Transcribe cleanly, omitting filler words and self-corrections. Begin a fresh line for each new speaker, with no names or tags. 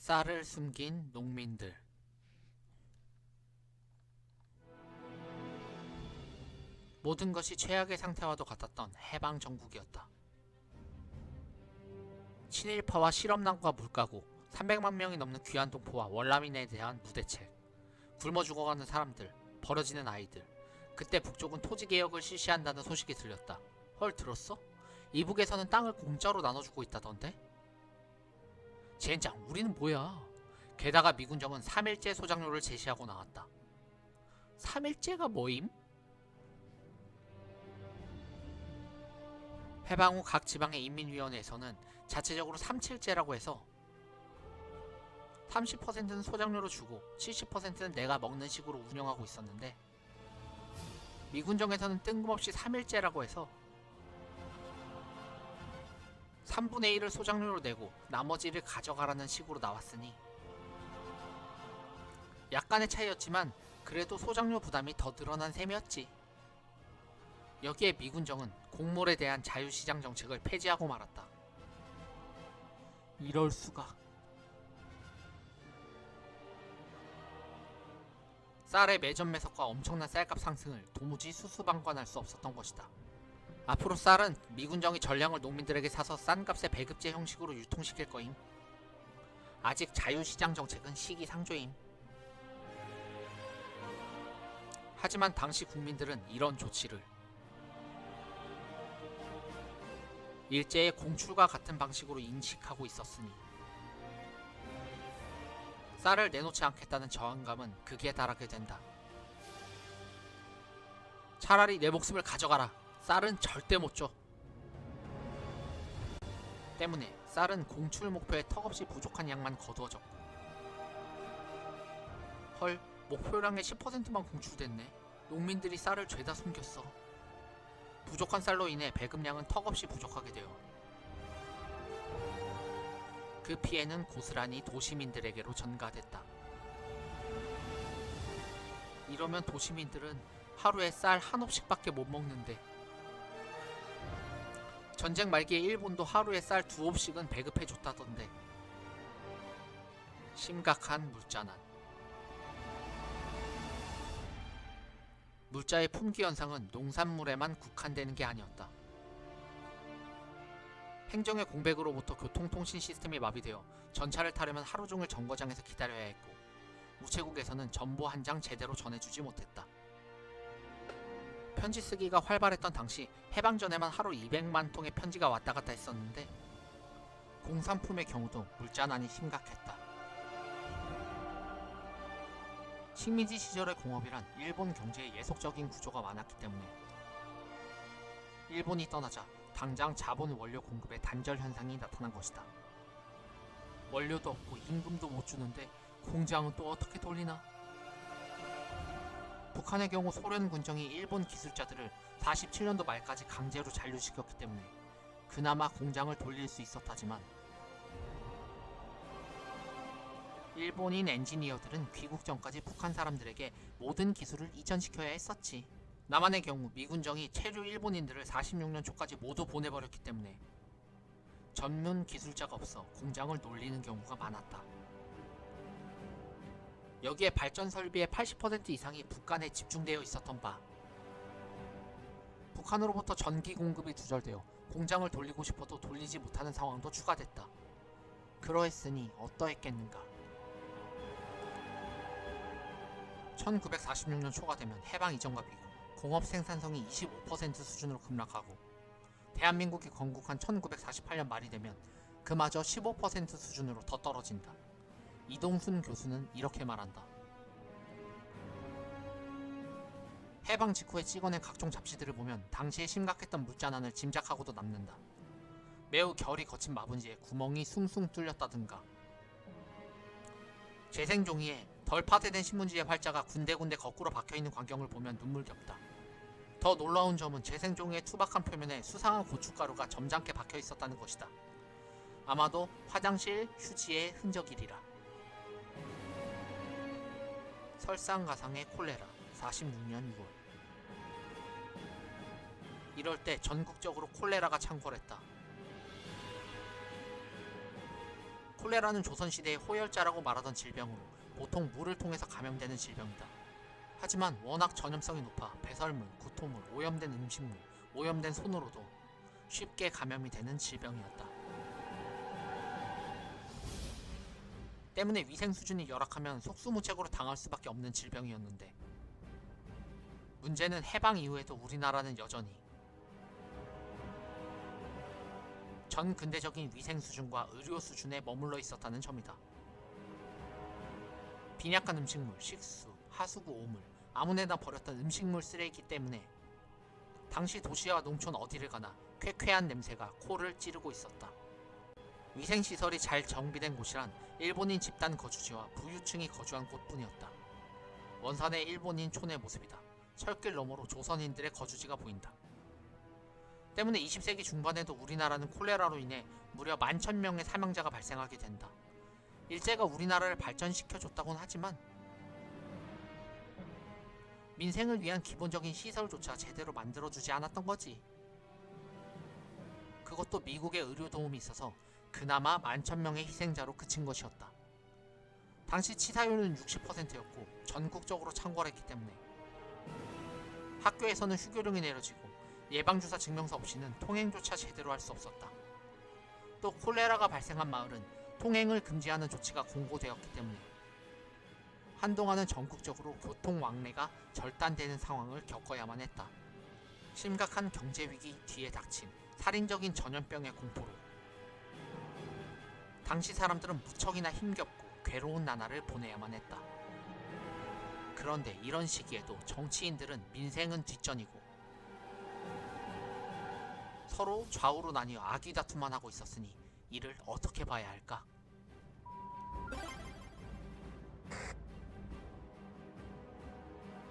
쌀을 숨긴 농민들. 모든 것이 최악의 상태와도 같았던 해방 정국이었다. 친일파와 실업난과 물가고 300만 명이 넘는 귀한 동포와 월남인에 대한 무대책, 굶어 죽어가는 사람들, 버려지는 아이들. 그때 북쪽은 토지개혁을 실시한다는 소식이 들렸다. 헐, 들었어? 이북에서는 땅을 공짜로 나눠주고 있다던데? 젠장, 우리는 뭐야? 게다가 미군정은 3일제 소장료를 제시하고 나왔다. 3일제가 뭐임? 해방 후 각 지방의 인민위원회에서는 자체적으로 3.7제라고 해서 30%는 소장료로 주고 70%는 내가 먹는 식으로 운영하고 있었는데, 미군정에서는 뜬금없이 3.1제라고 해서 3분의 1을 소장료로 내고 나머지를 가져가라는 식으로 나왔으니 약간의 차이였지만 그래도 소장료 부담이 더 늘어난 셈이었지. 여기에 미군정은 곡물에 대한 자유시장 정책을 폐지하고 말았다. 이럴 수가. 쌀의 매점 매석과 엄청난 쌀값 상승을 도무지 수수방관할 수 없었던 것이다. 앞으로 쌀은 미군정이 전량을 농민들에게 사서 싼 값에 배급제 형식으로 유통시킬 거임. 아직 자유시장 정책은 시기상조임. 하지만 당시 국민들은 이런 조치를 일제의 공출과 같은 방식으로 인식하고 있었으니 쌀을 내놓지 않겠다는 저항감은 극에 달하게 된다. 차라리 내 목숨을 가져가라. 쌀은 절대 못 줘. 때문에 쌀은 공출 목표에 턱없이 부족한 양만 거두어졌고, 헐, 목표량의 10%만 공출됐네. 농민들이 쌀을 죄다 숨겼어. 부족한 쌀로 인해 배급량은 턱없이 부족하게 되어 그 피해는 고스란히 도시민들에게로 전가됐다. 이러면 도시민들은 하루에 쌀 한 옵씩밖에 못 먹는데, 전쟁 말기에 일본도 하루에 쌀 2옵씩은 배급해줬다던데. 심각한 물자난. 물자의 품귀 현상은 농산물에만 국한되는 게 아니었다. 행정의 공백으로부터 교통통신 시스템이 마비되어 전차를 타려면 하루 종일 정거장에서 기다려야 했고, 우체국에서는 전보 한 장 제대로 전해주지 못했다. 편지 쓰기가 활발했던 당시 해방 전에만 하루 200만 통의 편지가 왔다 갔다 했었는데, 공산품의 경우도 물자난이 심각했다. 식민지 시절의 공업이란 일본 경제의 예속적인 구조가 많았기 때문에 일본이 떠나자 당장 자본 원료 공급에 단절 현상이 나타난 것이다. 원료도 없고 임금도 못 주는데 공장은 또 어떻게 돌리나? 북한의 경우 소련 군정이 일본 기술자들을 47년도 말까지 강제로 잔류시켰기 때문에 그나마 공장을 돌릴 수 있었다지만, 일본인 엔지니어들은 귀국 전까지 북한 사람들에게 모든 기술을 이전시켜야 했었지. 남한의 경우 미군정이 체류 일본인들을 46년 초까지 모두 보내버렸기 때문에 전문 기술자가 없어 공장을 놀리는 경우가 많았다. 여기에 발전 설비의 80% 이상이 북한에 집중되어 있었던 바, 북한으로부터 전기 공급이 두절되어 공장을 돌리고 싶어도 돌리지 못하는 상황도 추가됐다. 그러했으니 어떠했겠는가. 1946년 초가 되면 해방 이전과 비교 공업 생산성이 25% 수준으로 급락하고, 대한민국이 건국한 1948년 말이 되면 그마저 15% 수준으로 더 떨어진다. 이동순 교수는 이렇게 말한다. 해방 직후에 찍어낸 각종 잡지들을 보면 당시에 심각했던 물자난을 짐작하고도 남는다. 매우 결이 거친 마분지에 구멍이 숭숭 뚫렸다든가, 재생종이에 덜 파쇄된 신문지의 활자가 군데군데 거꾸로 박혀있는 광경을 보면 눈물겹다. 더 놀라운 점은 재생종이의 투박한 표면에 수상한 고춧가루가 점잖게 박혀있었다는 것이다. 아마도 화장실 휴지의 흔적이리라. 설상가상의 콜레라 46년 6월. 이럴 때 전국적으로 콜레라가 창궐했다. 콜레라는 조선시대의 호열자라고 말하던 질병으로 보통 물을 통해서 감염되는 질병이다. 하지만 워낙 전염성이 높아 배설물, 구토물, 오염된 음식물, 오염된 손으로도 쉽게 감염이 되는 질병이었다. 때문에 위생 수준이 열악하면 속수무책으로 당할 수밖에 없는 질병이었는데, 문제는 해방 이후에도 우리나라는 여전히 전 근대적인 위생 수준과 의료 수준에 머물러 있었다는 점이다. 빈약한 음식물, 식수, 하수구 오물, 아무데나 버렸던 음식물 쓰레기 때문에 당시 도시와 농촌 어디를 가나 쾌쾌한 냄새가 코를 찌르고 있었다. 위생시설이 잘 정비된 곳이란 일본인 집단 거주지와 부유층이 거주한 곳뿐이었다. 원산의 일본인 촌의 모습이다. 철길 너머로 조선인들의 거주지가 보인다. 때문에 20세기 중반에도 우리나라는 콜레라로 인해 무려 11,000명의 사망자가 발생하게 된다. 일제가 우리나라를 발전시켜줬다곤 하지만 민생을 위한 기본적인 시설조차 제대로 만들어주지 않았던 거지. 그것도 미국의 의료 도움이 있어서 그나마 11,000명의 희생자로 그친 것이었다. 당시 치사율은 60%였고 전국적으로 창궐했기 때문에 학교에서는 휴교령이 내려지고 예방주사 증명서 없이는 통행조차 제대로 할 수 없었다. 또 콜레라가 발생한 마을은 통행을 금지하는 조치가 공고되었기 때문에 한동안은 전국적으로 교통 왕래가 절단되는 상황을 겪어야만 했다. 심각한 경제위기 뒤에 닥친 살인적인 전염병의 공포로 당시 사람들은 무척이나 힘겹고 괴로운 나날을 보내야만 했다. 그런데 이런 시기에도 정치인들은 민생은 뒷전이고 서로 좌우로 나뉘어 아귀다툼만 하고 있었으니 이를 어떻게 봐야 할까?